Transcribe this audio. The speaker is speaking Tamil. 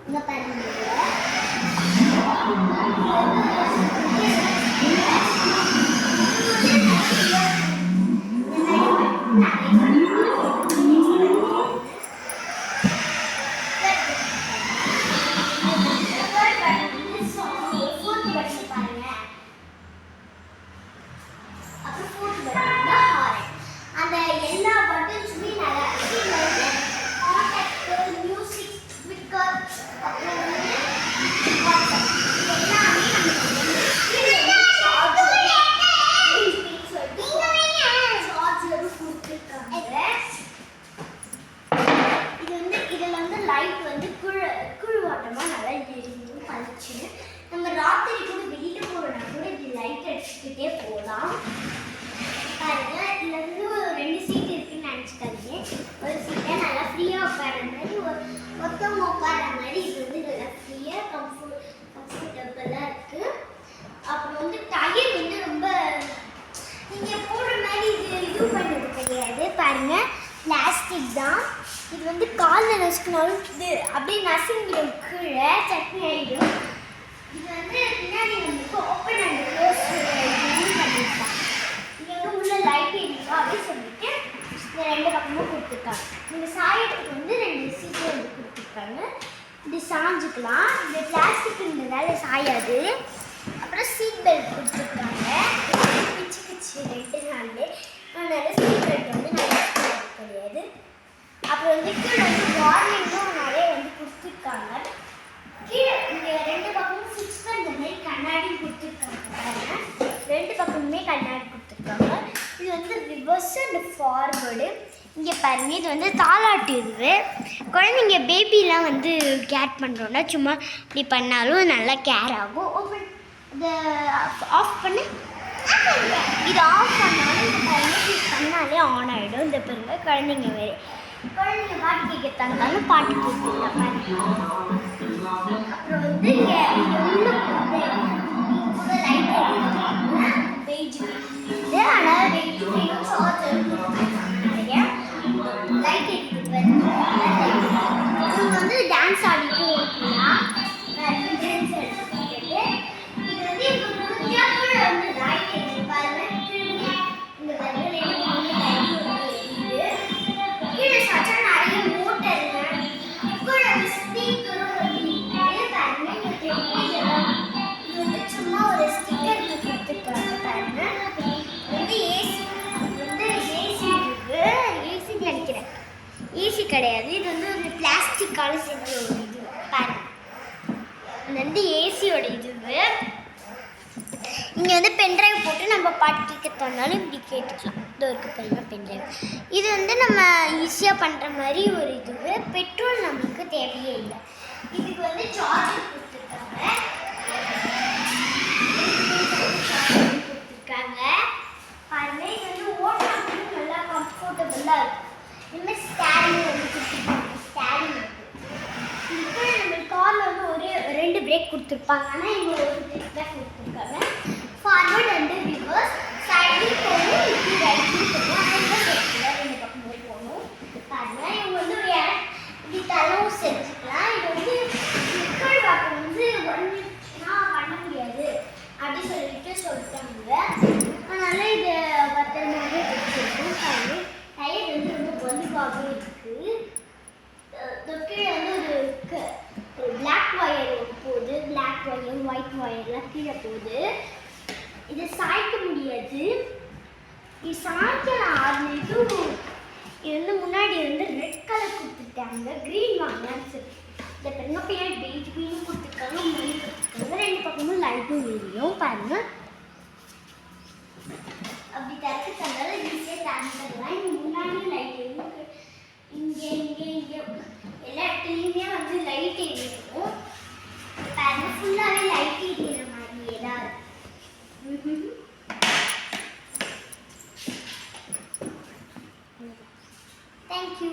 இங்கே பாருங்க நம்ம ராத்திரி கூட வெளியில போறோம்னா கூட இப்படி லைட் அடிச்சுக்கிட்டே போகலாம். பாருங்க இதுல இருந்து ஒரு 2 சீட் இருக்குன்னு நினைச்சுக்காதீங்க. ஒரு சீட்டை நல்லா ஃப்ரீயா உட்கார மாதிரி மொத்தம் உட்கார மாதிரி இது வந்து நல்லா ஃப்ரீயா கம்ஃபர்டபுளா இருக்கு. அப்புறம் வந்து டயர் வந்து ரொம்ப நீங்க போடுற மாதிரி இது பண்ணது கிடையாது. பாருங்க பிளாஸ்டிக் தான். இது வந்து காலில் நசுக்கினாலும் இது அப்படியே நசுங்கிடும், கீழே சட்னி ஆகிடும். இது வந்து பின்னாடி நமக்கு ஓப்பன் அண்ட் க்ளோஸ் பண்ணியிருக்காங்க. இங்கே வந்து உள்ள லைட் இருக்கா அப்படின்னு சொல்லிட்டு இந்த 2 பக்கமும் கொடுத்துருக்காங்க. நீங்கள் சாயத்துக்கு வந்து 2 சீட்டு வந்து கொடுத்துருக்காங்க. இது சாஞ்சுக்கலாம். இந்த பிளாஸ்டிக் இருந்ததால சாயாது. அப்புறம் சீட் பெல்ட் கொடுத்துருக்காங்க. பிச்சு 2 நாள்லே அதனால சீட் பெல்ட் வந்து நல்லா கிடையாது. அப்புறம் வந்து கீழே வந்து வார்னிங்கும் நிறைய வந்து கொடுத்துருக்காங்க. கீழே இந்த 2 பக்கமும் ஃபிக்ஸ் பண்ணுற மாதிரி கண்ணாடி கொடுத்துருக்காங்க. 2 பக்கமுமே கண்ணாடி கொடுத்துருக்காங்க. இது வந்து ரிவர்ஸ் அண்ட் ஃபார்வர்டு. இங்கே பாருங்க இது வந்து தாலாட்டு. இது குழந்தைங்க பேபிலாம் வந்து கேர் பண்ணுறோன்னா சும்மா இப்படி பண்ணாலும் நல்லா கேர் ஆகும். ஓப்பன் இதை ஆஃப் பண்ணு. இது ஆஃப் பண்ணாலும் இந்த பாருங்க பண்ணாலே ஆன் ஆகிடும். இந்த பாருங்க குழந்தைங்க பாட்டு கேட்க தந்தாலும் பாட்டு கேட்கலாம். அப்புறம் வந்து லைட் பேஜ் ஆனால் நிறைய லைட் எடுத்துட்டு இவங்க வந்து டான்ஸ் ஆடிட்டு இருக்கலாம். டான்ஸ் எடுத்துக்கிட்டு இது வந்து இப்போ வந்து லைட் எடுத்து பாருங்க. இந்த கீழே சாச்சா நிறைய மோட்டருங்க கூட ஸ்பீக்கரும் இது வந்து சும்மா ஒரு ஸ்டிக்கர் கொடுத்துருக்காங்க. பாருங்க வந்து ஏசி இருக்கு. ஏசி நினைக்கிறேன், ஏசி கிடையாது. இது வந்து ஒரு பிளாஸ்டிக்கால செஞ்ச ஒரு இது. பாருங்க இது வந்து ஏசியோட இது. இங்கே வந்து பென்ட்ரைவ் போட்டு நம்ம பாட்டு கேட்க தோணாலும் இப்படி கேட்டுக்கலாம். இது ஒரு பென்ட்ரைவ். இது வந்து நம்ம ஈஸியாக பண்ணுற மாதிரி ஒரு இது. பெட்ரோல் நமக்கு தேவையே இல்லை. இதுக்கு வந்து சார்ஜர் கொடுத்துருக்காங்க. பாருங்க இது வந்து ஓட்டுறதுக்கு நல்லா கம்ஃபர்டபுளாக இருக்கும். இதுமாதிரி ஸ்டாரிங் வந்து கொடுத்துருக்காங்க. ஸ்டாரிங் இப்போ நம்ம காரில் வந்து ஒரே 2 பிரேக் கொடுத்துருப்பாங்க. ஆனால் இங்கே ஒரு பிரேக் தான் கொடுத்துருக்காங்க. ஃபார்வர்ட் அண்ட் ரிவர்ஸ் சைடில் போகணும், இப்படி ரைட்டில் போகணும். ஆனால் இந்த 2 பக்கம் போகணும். பாருங்க இவங்க வந்து ஒரு இப்படி தளவும் செஞ்சுக்கலாம். இது வந்து மக்கள் வாக்கம் வந்து வந்துச்சுன்னா பண்ண முடியாது அப்படி சொல்லிட்டாங்க. அதனால இதை பத்திரமாவே வச்சுருக்கோம். பாருங்க டயர் வந்து ரொம்ப வலுவாகவே இருக்குது. கீழே வந்து ஒரு பிளாக் ஒயர் போகுது. பிளாக் ஒயர் ஒயிட் ஒயர்லாம் கீழே போகுது. இது சாய்க்க முடியாது. இது சாய்க்கலாம் ஆரம்பிக்கும். இது வந்து முன்னாடி வந்து ரெட் கலர் கொடுத்துட்டாங்க. க்ரீன் வாங்கலான்னு சொல்லி இந்த பெருங்க பின்னாடி பெயிண்ட் க்ரீனும் கொடுத்துருக்காங்க, மெயின் கொடுத்துருக்காங்க. 2 பக்கமும் லைட்டும் வெளியும். பாருங்க அப்படி தரக்கு தந்தால ஈஸியாக தந்துடலாம். இங்கே முன்னாடி லைட் எதுவும் இங்கே எல்லா இடத்துலையுமே வந்து லைட் எரியும். பாருங்க ஃபுல்லாகவே லைட் எரியிற மாதிரியே தான் இருக்கும். தேங்க்யூ.